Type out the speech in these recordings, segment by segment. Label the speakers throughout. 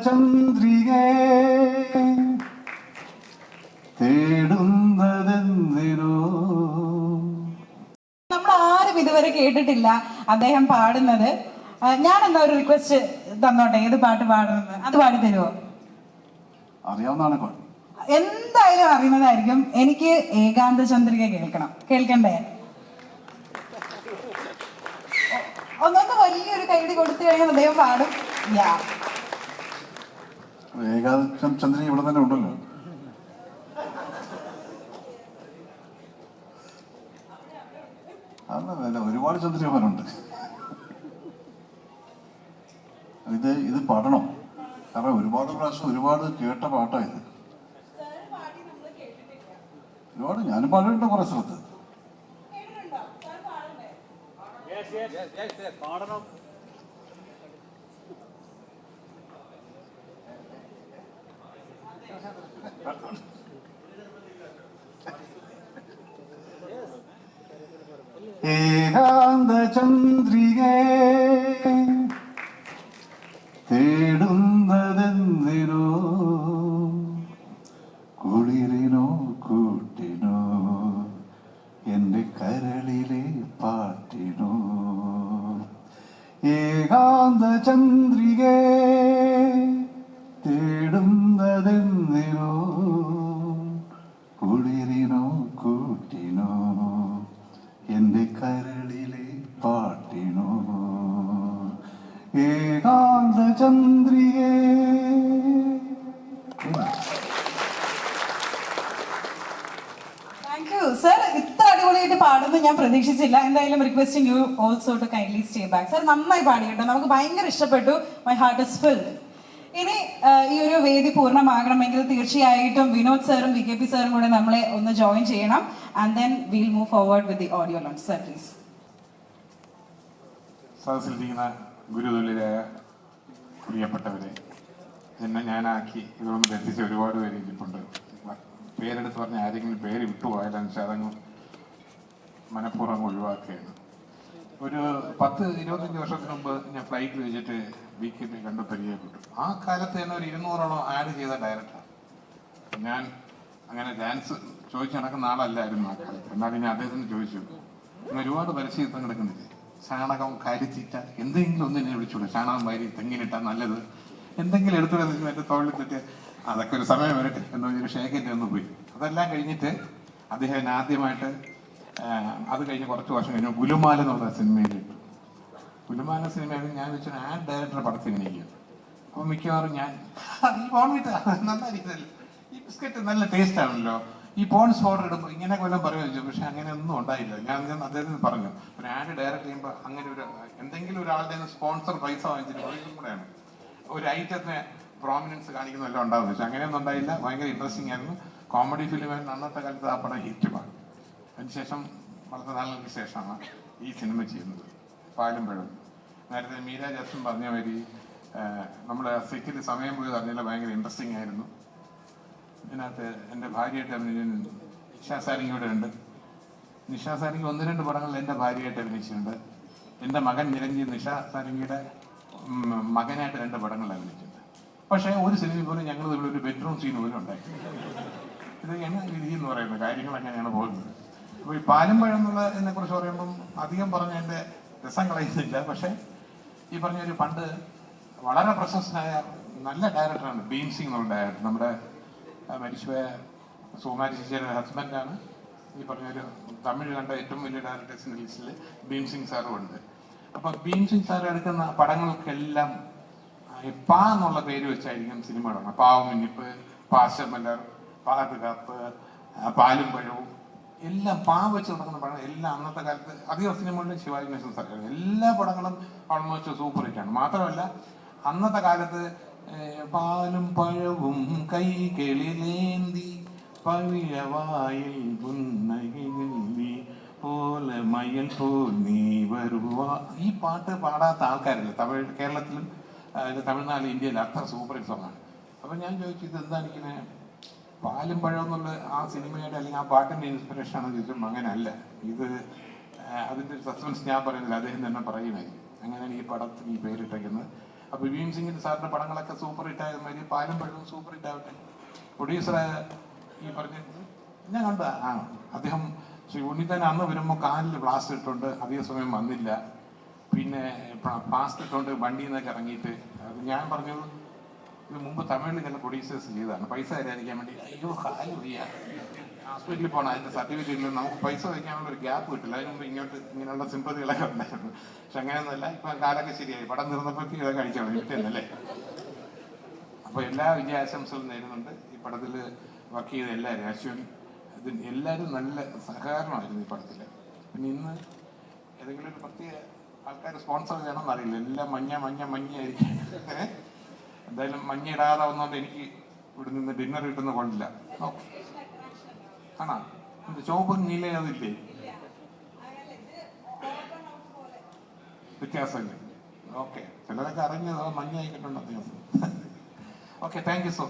Speaker 1: ചന്ദ്രികേ തേടുന്നതെന്തിനോ.
Speaker 2: നമ്മൾ ആരും ഇതുവരെ കേട്ടിട്ടില്ല അദ്ദേഹം പാടുന്നത്. ഞാൻ എന്താ ഒരു റിക്വസ്റ്റ് തന്നോട്ടെ, ഏത് പാട്ട് പാടുന്നത് അത് പാടി തരുമോ?
Speaker 1: അറിയാവുന്നതാണ് പാട്ട്,
Speaker 2: എന്തായാലും അറിയുന്നതായിരിക്കും. എനിക്ക് ഏകാന്ത ചന്ദ്രിക കേൾക്കണം. കേൾക്കണ്ടേ? ഒന്നൊന്ന് വലിയൊരു കൈയടി കൊടുത്തു കഴിഞ്ഞാൽ അദ്ദേഹം പാടും.
Speaker 1: ഏകാദശം ചന്ദ്രൻ ഇവിടെ തന്നെ ഉണ്ടല്ലോ. അല്ല, ഒരുപാട് ചന്ദ്രികമാരുണ്ട്. ഇത് പാടണോ? കാരണം ഒരുപാട് പ്രാവശ്യം ഒരുപാട് കേട്ട പാട്ടായത്. ഒരുപാട് ഞാനും പാടിയിട്ടുണ്ട് കുറെ സ്ഥലത്ത്. ഏകാന്ത ചന്ദ്രികേ തേടുന്നതെന്തിനോ, കുളിരിനോ കൂട്ടിനോ, എന്റെ കരളിലെ പാട്ടിനോ. ഏകാന്ത ചന്ദ്രികേ തേടുന്നതെന്തിനോ, കുളിരിനോ കൂട്ടിനോ, എന്റെ കരളിലെ പാട്ടിനോ. ഏകാന്ത ചന്ദ്രികേ.
Speaker 2: Thank you sir. ഇത്ര അടിപൊളിയായിട്ട് പാടുന്നു ഞാൻ പ്രതീക്ഷിച്ചില്ല. എന്തായാലും requesting you also to kindly stay back. Sir നന്നായി പാടി കേട്ടോ, നമുക്ക് ഭയങ്കര ഇഷ്ടപ്പെട്ടു. My heart is filled. ഇനി ഈ ഒരു വേദി പൂർണ്ണമാകണമെങ്കിൽ തീർച്ചയായിട്ടും വിനോദ് സാറും VKP സാറും കൂടെ നമ്മളെ ഒന്ന് ജോയിൻ ചെയ്യണം. And then will move forward with the audio launch. Sir please.
Speaker 3: സദസ്സിലിരിക്കുന്ന ഗുരുതുല്യരായ പ്രിയപ്പെട്ടവരെ, എന്നെ ഞാനാക്കി ഇതൊന്നും എത്തിച്ച ഒരുപാട് പേര് ഇരിപ്പുണ്ട്. പേരെടുത്ത് പറഞ്ഞ ആരെങ്കിലും പേര് വിട്ടുപോയാലെന്ന് വെച്ചാൽ അതങ്ങ് മനഃപൂർവ്വം ഒഴിവാക്കുകയാണ്. ഒരു 10-25 വർഷത്തിന് മുമ്പ് ഞാൻ ഫ്ലൈറ്റിൽ വെച്ചിട്ട് VKP കണ്ട് പരിചയപ്പെട്ടു. ആ കാലത്ത് തന്നെ ഒരു 200ഓളം ആഡ് ചെയ്ത ഡയറക്ടറാണ് ഞാൻ. അങ്ങനെ ഡാൻസ് ചോദിച്ചു നടക്കുന്ന ആളല്ലായിരുന്നു ആ കാലത്ത്. എന്നാൽ ഇനി അദ്ദേഹത്തിന് ചോദിച്ചു, ഒരുപാട് പരസ്യത്വം കിടക്കുന്നില്ലേ, ചാണകം കരിച്ചിട്ട എന്തെങ്കിലും ഒന്നിനെ വിളിച്ചോളൂ, ചാണകം വാരി തെങ്ങിനിട്ടാൽ നല്ലത്, എന്തെങ്കിലും എടുത്തോളൂ എൻ്റെ തോളിൽ തെറ്റ്, അതൊക്കെ ഒരു സമയം വരട്ടെ എന്ന് പറഞ്ഞൊരു ഷേക്കിൻ്റെ ഒന്ന് പോയി. അതെല്ലാം കഴിഞ്ഞിട്ട് അദ്ദേഹം ആദ്യമായിട്ട് അത് കഴിഞ്ഞ് കുറച്ച് വർഷം കഴിഞ്ഞു ഗുലുമാല എന്നുള്ള സിനിമയിൽ ഇട്ടു. ഗുലുമാല സിനിമയിൽ ഞാൻ വെച്ചൊരു ആഡ് ഡയറക്ടറുടെ പടത്തിൽ ഇരിക്കും. അപ്പോൾ മിക്കവാറും ഞാൻ ഈ ബോൺവിറ്റ നന്നായിരിക്കുന്നല്ലോ, ഈ ബിസ്ക്കറ്റ് നല്ല ടേസ്റ്റ് ആണല്ലോ, ഈ പോൺസ് പൗഡർ ഇടുമ്പോൾ ഇങ്ങനെ കൊല്ലം പറയുക വെച്ചു. പക്ഷെ അങ്ങനെ ഒന്നും ഉണ്ടായില്ല. ഞാൻ അദ്ദേഹത്തിന് പറഞ്ഞു, ഒരു ആഡ് ഡയറക്ട് ചെയ്യുമ്പോൾ അങ്ങനെ ഒരു എന്തെങ്കിലും ഒരാളുടെ സ്പോൺസർ പൈസ വാങ്ങിച്ചിട്ട് ഇതും കൂടെയാണ് ഒരു ഐറ്റത്തിന് പ്രോമിനൻസ് കാണിക്കുന്നതെല്ലാം ഉണ്ടാവും. പക്ഷെ അങ്ങനെയൊന്നും ഉണ്ടായില്ല. ഭയങ്കര ഇൻട്രസ്റ്റിംഗ് ആയിരുന്നു. കോമഡി ഫിലിമായിരുന്നു അന്നത്തെ കാലത്ത്. ആ പടം ഹിറ്റുമാണ്. അതിനുശേഷം വളരെ നാളുകൾക്ക് ശേഷമാണ് ഈ സിനിമ ചെയ്യുന്നത്, പാലും പഴം. നേരത്തെ മീര ജാസ്മിൻ പറഞ്ഞ മാതിരി നമ്മൾ സെറ്റിൽ സമയം പോയത് അറിഞ്ഞില്ല, ഭയങ്കര ഇൻട്രസ്റ്റിംഗ് ആയിരുന്നു. ഇതിനകത്ത് എൻ്റെ ഭാര്യയായിട്ട് അഭിനയിച്ചിട്ടുണ്ട്. നിഷാ സാരിങ്ങിയുടെ ഉണ്ട്. നിഷാ സാരിങ്ങി 1-2 പടങ്ങളിൽ എൻ്റെ ഭാര്യയായിട്ട് അഭിനയിച്ചിട്ടുണ്ട്. എൻ്റെ മകൻ നിരഞ്ജൻ നിഷാ സാരിങ്ങിയുടെ മകനായിട്ട് 2 പടങ്ങളിൽ അഭിനയിച്ചിട്ടുണ്ട്. പക്ഷേ ഒരു സിനിമയിൽ പോലും ഞങ്ങൾ ഇവിടെ ഒരു ബെഡ്റൂം സീൻ പോലും ഉണ്ടായി. ഇത് എങ്ങനെ വിധി എന്ന് പറയുന്നത്, കാര്യങ്ങൾ അങ്ങനെയാണ് പോകുന്നത്. അപ്പോൾ ഈ പാലും പഴം എന്നുള്ളതിനെ കുറിച്ച് പറയുമ്പം അധികം പറഞ്ഞ എൻ്റെ രസം കളയുന്നില്ല. പക്ഷേ ഈ പറഞ്ഞൊരു പണ്ട് വളരെ പ്രശസ്തനായ നല്ല ഡയറക്ടറാണ് ഭീം സിംഗ് എന്നുള്ള ഡയറക്ടർ. നമ്മുടെ മരിച്ചുപോയ സുകുമാരി ചേച്ചിയുടെ ഹസ്ബൻഡാണ്. ഈ പറഞ്ഞൊരു തമിഴ് കണ്ട ഏറ്റവും വലിയ ഡയറക്ടേഴ്സിൻ്റെ ലിസ്റ്റിൽ ഭീം സിംഗ് സാറും ഉണ്ട്. അപ്പം ഭീം സിംഗ് സാർ എടുക്കുന്ന പടങ്ങൾക്കെല്ലാം പാ എന്നുള്ള പേര് വെച്ചായിരിക്കും സിനിമകളാണ്. പാവം മിന്നിപ്പ്, പാശമലർ, പാതുകാപ്പ്, പാലും പഴവും എല്ലാം പാ വെച്ച് നടക്കുന്ന പടങ്ങൾ എല്ലാം അന്നത്തെ കാലത്ത് അധികം സിനിമകളിലും ശിവാജി ഗണേശൻ സർക്കാർ എല്ലാ പടങ്ങളും ഓൾമോസ്റ്റ് സൂപ്പർ ഹിറ്റാണ്. മാത്രമല്ല അന്നത്തെ കാലത്ത് പാലും പഴവും കൈ കെളിലേന്തി പവിഴവായിൽ പുന്നകിനി പോലെ മയൽ പോൽ നീ വരുവാ, ഈ പാട്ട് പാടാത്ത ആൾക്കാരില്ല കേരളത്തിലും തമിഴ്നാട്, ഇന്ത്യയിൽ അത്ര സൂപ്പർ ഹിറ്റ് സോങ്ങാണ്. അപ്പം ഞാൻ ചോദിച്ചു, ഇതെന്താണ് ഇങ്ങനെ പാലും പഴം എന്നുള്ള ആ സിനിമയുടെ അല്ലെങ്കിൽ ആ പാട്ടിൻ്റെ ഇൻസ്പിറേഷൻ ആണെന്ന് ചോദിച്ചപ്പോൾ അങ്ങനെയല്ല. ഇത് അതിൻ്റെ ഒരു സസ്പെൻസ് ഞാൻ പറയുന്നില്ല, അദ്ദേഹം തന്നെ പറയുമായിരിക്കും. അങ്ങനെയാണ് ഈ പടത്തിന് ഈ പേരിട്ടേക്കുന്നത്. അപ്പോൾ ഭീം സിംഗിൻ്റെ സാറിൻ്റെ പടങ്ങളൊക്കെ സൂപ്പർ ഹിറ്റ് ആയത് മാതിരി പാലും പഴവും സൂപ്പർ ഹിറ്റ് ആവട്ടെ. പ്രൊഡ്യൂസറെ ഈ പറഞ്ഞ ഞാൻ കണ്ട അദ്ദേഹം ശ്രീ ഉണ്ണിത്താൻ അന്ന് വരുമ്പോൾ കാലിൽ പ്ലാസ്റ്റർ ഇട്ടുകൊണ്ട് അധിക സമയം വന്നില്ല. പിന്നെ പ്ലാസ്റ്റർ ഇട്ടുകൊണ്ട് വണ്ടിയിൽ നിന്നൊക്കെ ഇറങ്ങിയിട്ട് അത് ഞാൻ പറഞ്ഞു ഇത് മുമ്പ് തമിഴിൽ ചില പ്രൊഡ്യൂസേഴ്സ് ചെയ്തതാണ് പൈസ തരാതിരിക്കാൻ വേണ്ടി. അയ്യോ കാല് വയ്യ, ഹോസ്പിറ്റലിൽ പോകണം, അതിൻ്റെ സർട്ടിഫിക്കറ്റ് നമുക്ക് പൈസ വയ്ക്കാനുള്ള ഒരു ഗ്യാപ്പ് കിട്ടില്ല. അതിന് മുമ്പ് ഇങ്ങോട്ട് ഇങ്ങനെയുള്ള സിമ്പതികളൊക്കെ ഉണ്ടായിരുന്നു. പക്ഷെ അങ്ങനെയൊന്നുമല്ല, ഇപ്പം കാലൊക്കെ ശരിയായി. പടം തീർന്നപ്പോഴത്തേക്ക് ഇതൊക്കെ കഴിച്ചാൽ കിട്ടുന്നല്ലേ. അപ്പോൾ എല്ലാ വിജയാശംസകളും നേരുന്നുണ്ട്. ഈ പടത്തിൽ വർക്ക് ചെയ്ത എല്ലാവരും, അശ്വിൻ എല്ലാവരും നല്ല സഹകരണമായിരുന്നു ഈ പടത്തിൽ. പിന്നെ ഇന്ന് ഏതെങ്കിലും ഒരു പ്രത്യേക ആൾക്കാർ സ്പോൺസർ ചെയ്യണമെന്ന് അറിയില്ല, എല്ലാം മഞ്ഞയായിരിക്കും. എന്തായാലും മഞ്ഞ ഇടാതെ വന്നുകൊണ്ട് എനിക്ക് ഇവിടെ നിന്ന് ഡിന്നർ കിട്ടുന്ന കൊണ്ടില്ല. ഓക്കെ ആണോ, ചോപ്പ് നീല അതില്ലേ, വ്യത്യാസമില്ല. ഓക്കെ, ചിലരൊക്കെ അറിഞ്ഞത് മഞ്ഞയായിക്കിട്ടുണ്ട് അത്യാവശ്യം. Okay, thank you so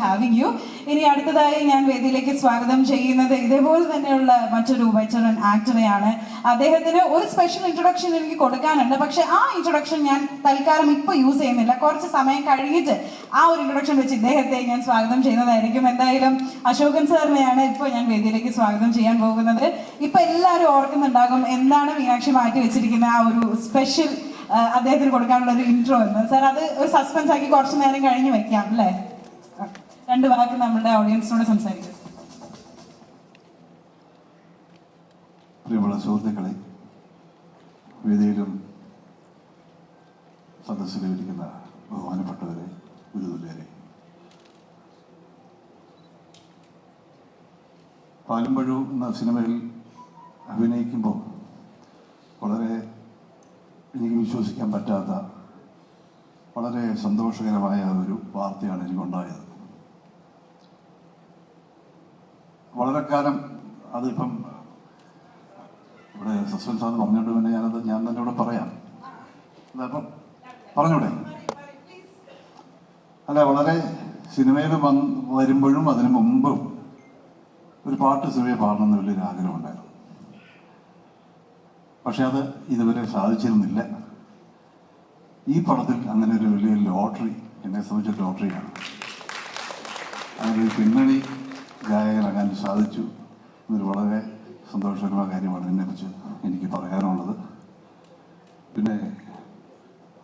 Speaker 2: having U. ഇനി അടുത്തതായി ഞാൻ വേദിയിലേക്ക് സ്വാഗതം ചെയ്യുന്നത് ഇതേപോലെ തന്നെയുള്ള മറ്റൊരു വെറ്ററൻ ആക്ടറെയാണ്. അദ്ദേഹത്തിന് ഒരു സ്പെഷ്യൽ ഇൻട്രൊഡക്ഷൻ എനിക്ക് കൊടുക്കാനുണ്ട്. പക്ഷെ ആ ഇൻട്രൊഡക്ഷൻ ഞാൻ തൽക്കാലം ഇപ്പൊ യൂസ് ചെയ്യുന്നില്ല. കുറച്ച് സമയം കഴിഞ്ഞിട്ട് ആ ഒരു ഇൻട്രൊഡക്ഷൻ വെച്ച് ഇദ്ദേഹത്തെ ഞാൻ സ്വാഗതം ചെയ്യുന്നതായിരിക്കും. എന്തായാലും അശോകൻ സാറിനെയാണ് ഇപ്പോൾ ഞാൻ വേദിയിലേക്ക് സ്വാഗതം ചെയ്യാൻ പോകുന്നത്. ഇപ്പൊ എല്ലാവരും ഓർക്കുന്നുണ്ടാകും എന്താണ് മീനാക്ഷി മാറ്റി വെച്ചിരിക്കുന്ന ആ ഒരു സ്പെഷ്യൽ അദ്ദേഹത്തിന് കൊടുക്കാനുള്ള ഒരു ഇൻട്രോ എന്ന്. സാർ അത് ഒരു സസ്പെൻസ് ആക്കി കുറച്ചു നേരം കഴിഞ്ഞ് വെക്കാം അല്ലേ? രണ്ട് വാക്ക് നമ്മുടെ ഓഡിയൻസിനോട് സംസാരിക്കും.
Speaker 1: പ്രിയമുള്ള സുഹൃത്തുക്കളെ, വേദിയിലും സദസ്സിലും ഇരിക്കുന്ന ബഹുമാനപ്പെട്ടവരെ, ഗുരുതുല്യരെ, പാലും പഴവും എന്ന സിനിമയിൽ അഭിനയിക്കുമ്പോൾ വളരെ എനിക്ക് വിശ്വസിക്കാൻ പറ്റാത്ത വളരെ സന്തോഷകരമായ ഒരു വാർത്തയാണ് എനിക്കുണ്ടായത്. വളരെ കാലം അതിപ്പം ഇവിടെ സസ്പെൻസ് ആണെന്ന് പറഞ്ഞുകൊണ്ട് പിന്നെ ഞാൻ തന്നെ ഇവിടെ പറയാം. അതപ്പം പറഞ്ഞൂടെ? അല്ല, വളരെ സിനിമയിൽ വരുമ്പോഴും അതിനു മുമ്പും ഒരു പാട്ട് സിനിമയെ പാടണമെന്ന് വലിയൊരു ആഗ്രഹമുണ്ടായിരുന്നു. പക്ഷെ അത് ഇതുവരെ സാധിച്ചിരുന്നില്ല. ഈ പടത്തിൽ അങ്ങനെ ഒരു വലിയ ലോട്ടറി, എന്നെ സംബന്ധിച്ച ലോട്ടറിയാണ്. അങ്ങനെ ഒരു പിന്നണി ഗായകനാകാൻ സാധിച്ചു എന്നൊരു വളരെ സന്തോഷകരമായ കാര്യമാണ് ഇതിനെക്കുറിച്ച് എനിക്ക് പറയാനുള്ളത്. പിന്നെ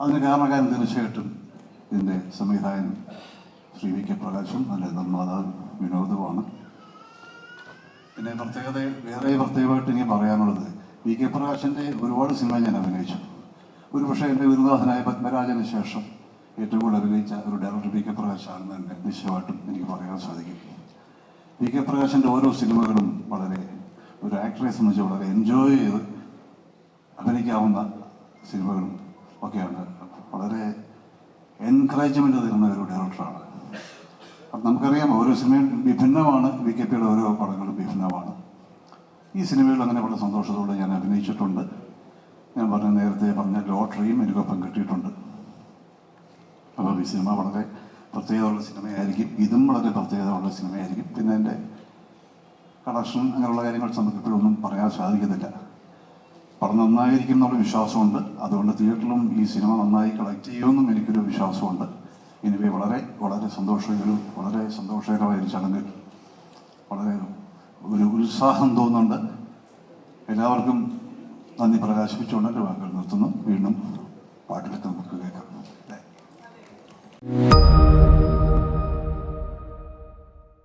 Speaker 1: അതിന് കാരണക്കാരൻ തീർച്ചയായിട്ടും ഇതിൻ്റെ സംവിധായകൻ ശ്രീ വി കെ പ്രകാശും അതിൻ്റെ നിർമ്മാതാവ് വിനോദുമാണ്. പിന്നെ വേറെ പ്രത്യേകമായിട്ട് എനിക്ക് പറയാനുള്ളത്, വി കെ പ്രകാശിൻ്റെ ഒരുപാട് സിനിമ ഞാൻ അഭിനയിച്ചു. ഒരുപക്ഷെ എൻ്റെ ഗുരുനാഥനായ പത്മരാജന് ശേഷം ഏറ്റവും കൂടുതൽ അഭിനയിച്ച ഒരു ഡയറക്ടർ വി കെ പ്രകാശാണെന്ന് തന്നെ നിശ്ചയമായിട്ടും എനിക്ക് പറയാൻ സാധിക്കും. വി കെ പ്രകാശിൻ്റെ ഓരോ സിനിമകളും വളരെ ഒരു ആക്ടറെ സംബന്ധിച്ച് വളരെ എൻജോയ് ചെയ്ത് അഭിനയിക്കാവുന്ന സിനിമകളും ഒക്കെയാണ്. വളരെ എൻകറേജ്മെൻ്റ് തരുന്ന ഒരു ഡയറക്ടറാണ്. അപ്പം നമുക്കറിയാം ഓരോ സിനിമയും വിഭിന്നമാണ്, വി കെ പിയുടെ ഓരോ പടങ്ങളും വിഭിന്നമാണ്. ഈ സിനിമയിൽ അങ്ങനെ വളരെ സന്തോഷത്തോടെ ഞാൻ അഭിനയിച്ചിട്ടുണ്ട്. ഞാൻ നേരത്തെ പറഞ്ഞ ലോട്ടറിയും എനിക്കൊപ്പം കിട്ടിയിട്ടുണ്ട്. അപ്പോൾ ഈ സിനിമ വളരെ പ്രത്യേകതയുള്ള സിനിമയായിരിക്കും. ഇതും വളരെ പ്രത്യേകതയുള്ള സിനിമയായിരിക്കും. പിന്നെ എൻ്റെ കളക്ഷൻ അങ്ങനെയുള്ള കാര്യങ്ങൾ നമുക്ക് ഇപ്പോഴൊന്നും പറയാൻ സാധിക്കത്തില്ല. പടം നന്നായിരിക്കും എന്നുള്ള വിശ്വാസമുണ്ട്. അതുകൊണ്ട് തിയേറ്ററിലും ഈ സിനിമ നന്നായി കളക്ട് ചെയ്യുമെന്നും എനിക്കൊരു വിശ്വാസമുണ്ട്. എനിവേ വളരെ വളരെ സന്തോഷകരമായ ഒരു ചടങ്ങ്, വളരെ ഒരു ഉത്സാഹം തോന്നുന്നുണ്ട്. എല്ലാവർക്കും നന്ദി പ്രകാശിപ്പിച്ചുകൊണ്ട് എൻ്റെ വാക്കുകൾ നിർത്തുന്നു. വീണ്ടും പാട്ടിലേക്ക് നമുക്ക് കേൾക്കാം.